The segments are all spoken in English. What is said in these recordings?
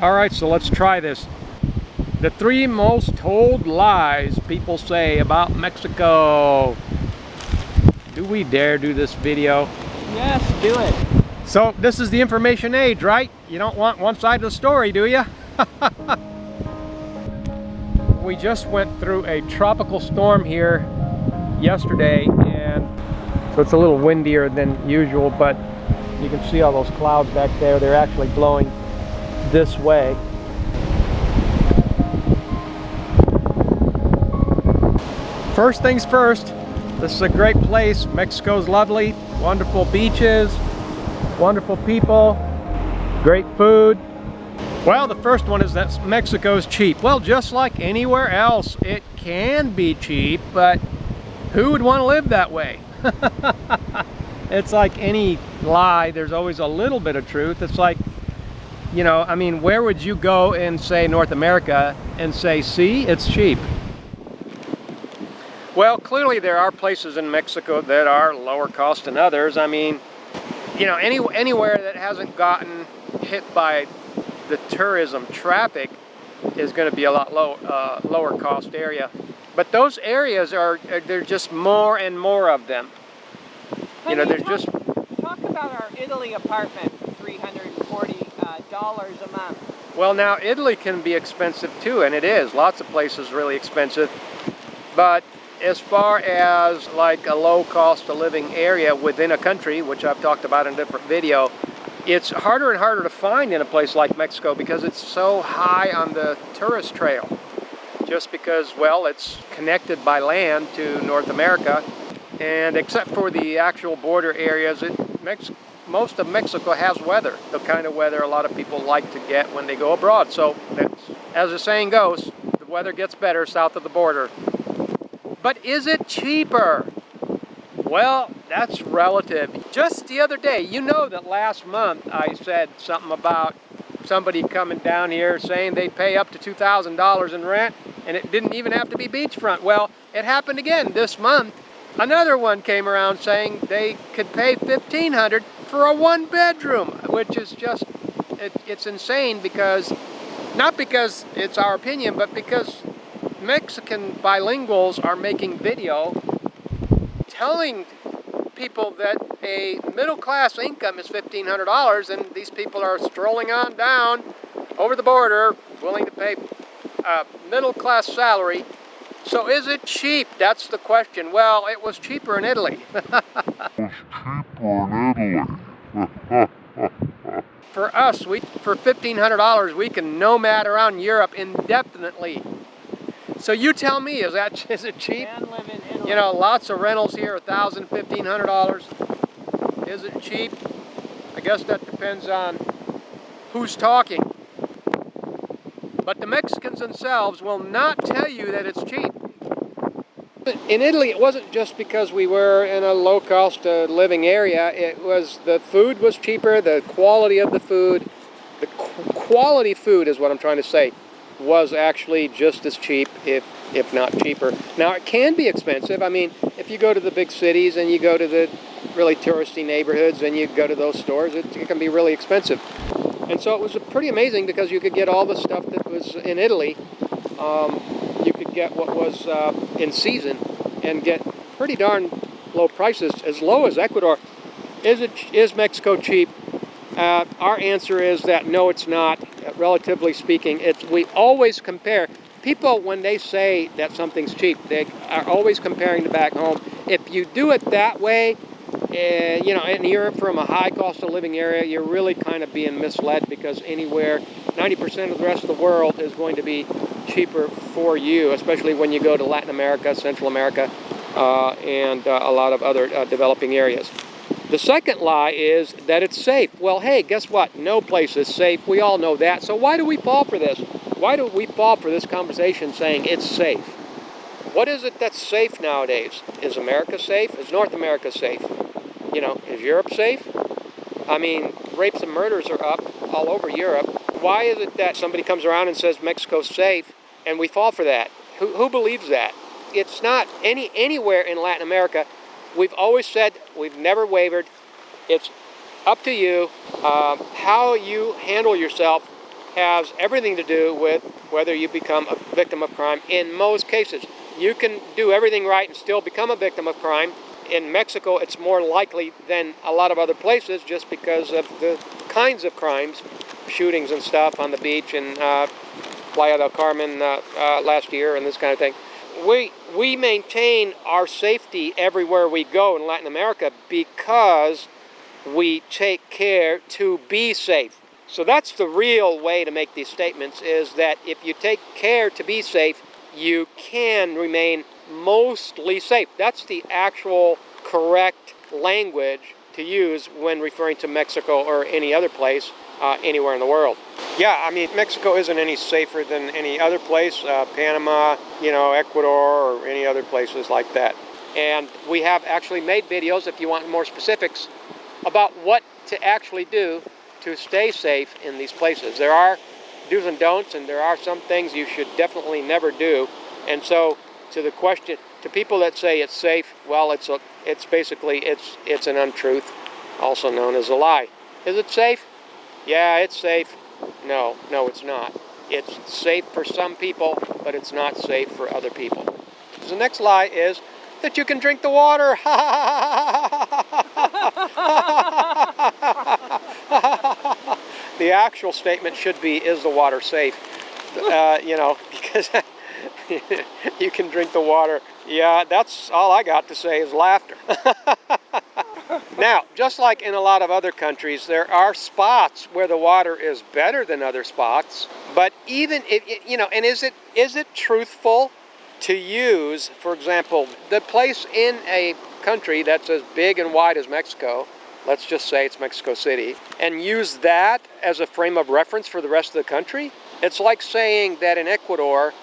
All right, so let's try this. The 3 most told lies people say about Mexico. Do we dare do this video? Yes, do it. So this is the information age, right? You don't want one side of the story, do you? We just went through a tropical storm here yesterday, and so it's a little windier than usual, but you can see all those clouds back there. They're actually blowing this way. First things first, this is a great place. Mexico's lovely, wonderful beaches, wonderful people, great food. Well, the first one is that Mexico's cheap. Well, just like anywhere else, it can be cheap, but who would want to live that way? It's like any lie, there's always a little bit of truth. It's like, you know, I mean, where would you go in, say, North America and say, see, it's cheap? Well, clearly there are places in Mexico that are lower cost than others. I mean, you know, anywhere that hasn't gotten hit by the tourism traffic is going to be a lot lower cost area. But those areas they're just more and more of them. Honey, you know, there's just... Talk about our Italy apartment for $340 a month. Well, now Italy can be expensive too, and it is. Lots of places really expensive. But as far as like a low cost of living area within a country, which I've talked about in a different video, it's harder and harder to find in a place like Mexico because it's so high on the tourist trail. Just because, well, it's connected by land to North America, and except for the actual border areas, most of Mexico has weather, the kind of weather a lot of people like to get when they go abroad. So, as the saying goes, the weather gets better south of the border. But is it cheaper? Well, that's relative. Just the other day, you know that last month I said something about somebody coming down here saying they'd pay up to $2,000 in rent, and it didn't even have to be beachfront. Well, it happened again this month. Another one came around saying they could pay $1,500 for a 1-bedroom, which is just, it's insane, because, not because it's our opinion, but because Mexican bilinguals are making video telling people that a middle-class income is $1,500, and these people are strolling on down over the border, willing to pay a middle-class salary. So is it cheap? That's the question. Well, it was cheaper in Italy. For us, for $1,500, we can nomad around Europe indefinitely. So you tell me, is it cheap? And live in Italy. You know, lots of rentals here, $1,000, $1,500. Is it cheap? I guess that depends on who's talking. But the Mexicans themselves will not tell you that it's cheap. In Italy, it wasn't just because we were in a low-cost living area. It was, the food was cheaper, the quality of the food, the quality food is what I'm trying to say, was actually just as cheap, if not cheaper. Now, it can be expensive. I mean, if you go to the big cities and you go to the really touristy neighborhoods and you go to those stores, it can be really expensive. And so it was pretty amazing because you could get all the stuff that was in Italy. You could get what was in season and get pretty darn low prices, as low as Ecuador. Is Mexico cheap? Our answer is that no, it's not. Relatively speaking, we always compare. People, when they say that something's cheap, they are always comparing to back home. If you do it that way, you know, in Europe from a high cost of living area, you're really kind of being misled, because anywhere, 90% of the rest of the world is going to be cheaper for you, especially when you go to Latin America, Central America, and a lot of other developing areas. The second lie is that it's safe. Well, hey, guess what? No place is safe. We all know that. So why do we fall for this? Why do we fall for this conversation saying it's safe? What is it that's safe nowadays? Is America safe? Is North America safe? You know, is Europe safe? I mean, rapes and murders are up all over Europe. Why is it that somebody comes around and says Mexico's safe and we fall for that? Who believes that? It's not anywhere in Latin America. We've always said, we've never wavered. It's up to you how you handle yourself has everything to do with whether you become a victim of crime. In most cases, you can do everything right and still become a victim of crime. In Mexico, it's more likely than a lot of other places just because of the kinds of crimes, shootings and stuff on the beach in Playa del Carmen last year and this kind of thing. We maintain our safety everywhere we go in Latin America because we take care to be safe. So that's the real way to make these statements, is that if you take care to be safe, you can remain mostly safe. That's the actual correct language to use when referring to Mexico or any other place anywhere in the world. Yeah, I mean, Mexico isn't any safer than any other place, Panama, Ecuador, or any other places like that. And we have actually made videos, if you want more specifics, about what to actually do to stay safe in these places. There are do's and don'ts, and there are some things you should definitely never do. And so, to the question, to people that say it's safe, well, it's basically an untruth, also known as a lie. Is it safe? Yeah, it's safe. No, it's not. It's safe for some people, but it's not safe for other people. The next lie is that you can drink the water. The actual statement should be, is the water safe? Because you can drink the water. Yeah, that's all I got to say is laughter. Now, just like in a lot of other countries, there are spots where the water is better than other spots. But even if, and is it truthful to use, for example, the place in a country that's as big and wide as Mexico, let's just say it's Mexico City, and use that as a frame of reference for the rest of the country? It's like saying that in Ecuador,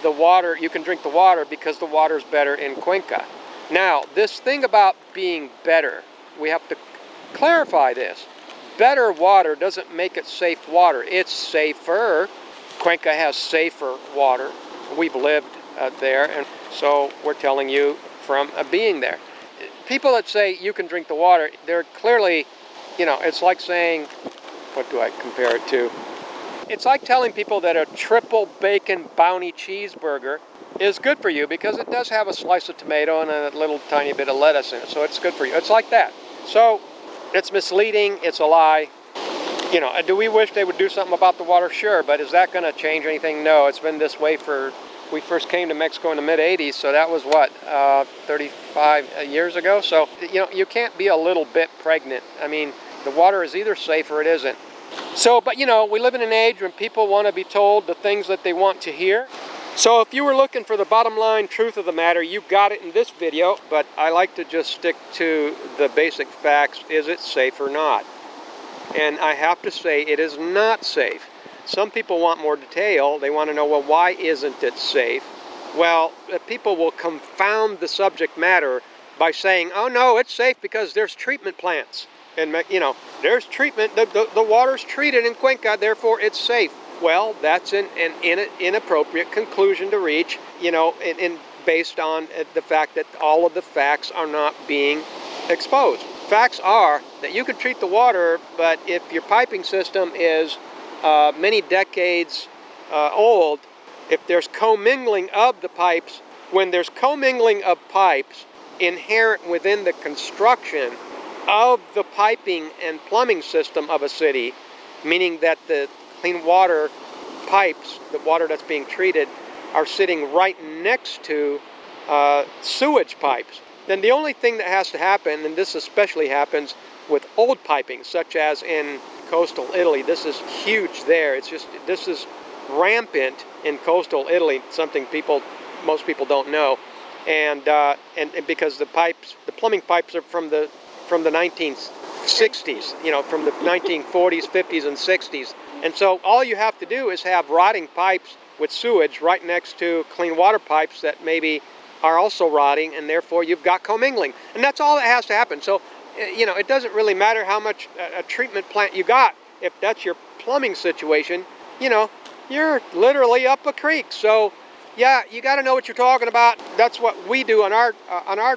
the water, you can drink the water because the water's better in Cuenca. Now, this thing about being better, we have to clarify this. Better water doesn't make it safe water. It's safer. Cuenca has safer water. We've lived there, and so we're telling you from being there. People that say you can drink the water, they're clearly, it's like saying, what do I compare it to? It's like telling people that a triple bacon bounty cheeseburger is good for you because it does have a slice of tomato and a little tiny bit of lettuce in it, so it's good for you. It's like that. So it's misleading, it's a lie. Do we wish they would do something about the water? Sure, but is that going to change anything? No, it's been this way we first came to Mexico in the mid-'80s, so that was 35 years ago? So, you can't be a little bit pregnant. I mean, the water is either safe or it isn't. So, but we live in an age when people want to be told the things that they want to hear. So if you were looking for the bottom line truth of the matter, you got it in this video, but I like to just stick to the basic facts. Is it safe or not? And I have to say it is not safe. Some people want more detail. They want to know, well, why isn't it safe? Well, people will confound the subject matter by saying, oh no, it's safe because there's treatment plants. And, there's treatment, the water's treated in Cuenca, therefore it's safe. Well, that's an inappropriate conclusion to reach, based on the fact that all of the facts are not being exposed. Facts are that you can treat the water, but if your piping system is many decades old, if there's commingling of the pipes, when there's commingling of pipes inherent within the construction of the piping and plumbing system of a city, meaning that the clean water pipes, the water that's being treated, are sitting right next to sewage pipes, then the only thing that has to happen, and this especially happens with old piping, such as in coastal Italy, this is huge there. This is rampant in coastal Italy, something most people don't know, and because the plumbing pipes are from the 1960s, from the 1940s, 50s, and 60s. And so all you have to do is have rotting pipes with sewage right next to clean water pipes that maybe are also rotting, and therefore you've got commingling. And that's all that has to happen. So, it doesn't really matter how much a treatment plant you got. If that's your plumbing situation, you're literally up a creek. So, yeah, you got to know what you're talking about. That's what we do on our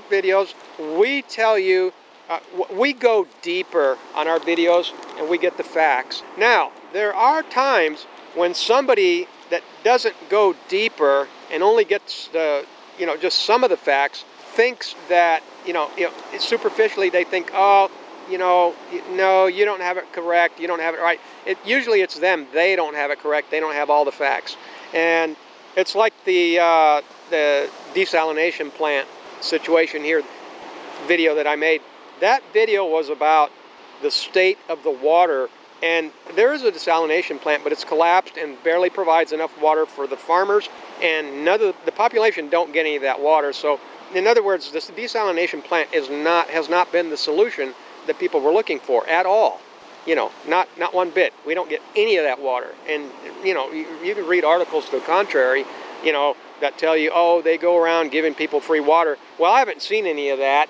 videos. We tell you, we go deeper on our videos and we get the facts. Now, there are times when somebody that doesn't go deeper and only gets the, just some of the facts, thinks that, superficially they think, oh, no, you don't have it correct, you don't have it right. Usually it's them, they don't have it correct, they don't have all the facts. And it's like the desalination plant situation here, video that I made. That video was about the state of the water, and there is a desalination plant, but it's collapsed and barely provides enough water for the farmers, and the population don't get any of that water. So in other words, this desalination plant has not been the solution that people were looking for at all. Not one bit. We don't get any of that water. And you can read articles to the contrary, that tell you, oh, they go around giving people free water. Well, I haven't seen any of that.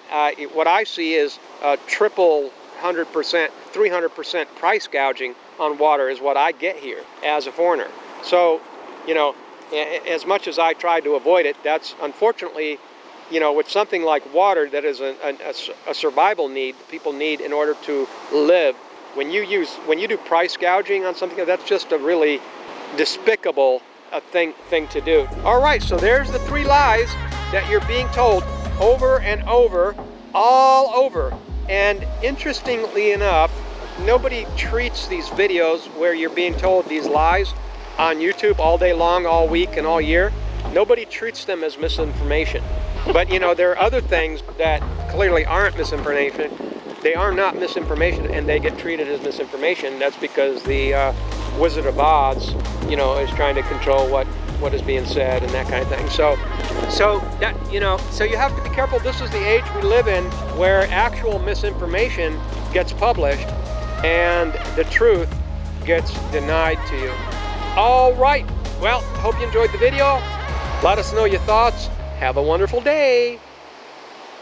What I see is triple 100%, 300% price gouging on water is what I get here as a foreigner. So, as much as I tried to avoid it, that's unfortunately, with something like water that is a survival need people need in order to live. When you do price gouging on something, that's just a really despicable thing to do. All right, so there's the 3 lies that you're being told over and over, all over. And interestingly enough, nobody treats these videos where you're being told these lies on YouTube all day long, all week, and all year. Nobody treats them as misinformation. But there are other things that clearly aren't misinformation. They are not misinformation, and they get treated as misinformation. That's because the Wizard of Oz, is trying to control what is being said and that kind of thing. So that so you have to be careful. This is the age we live in, where actual misinformation gets published and the truth gets denied to you. All right. Well, hope you enjoyed the video. Let us know your thoughts. Have a wonderful day.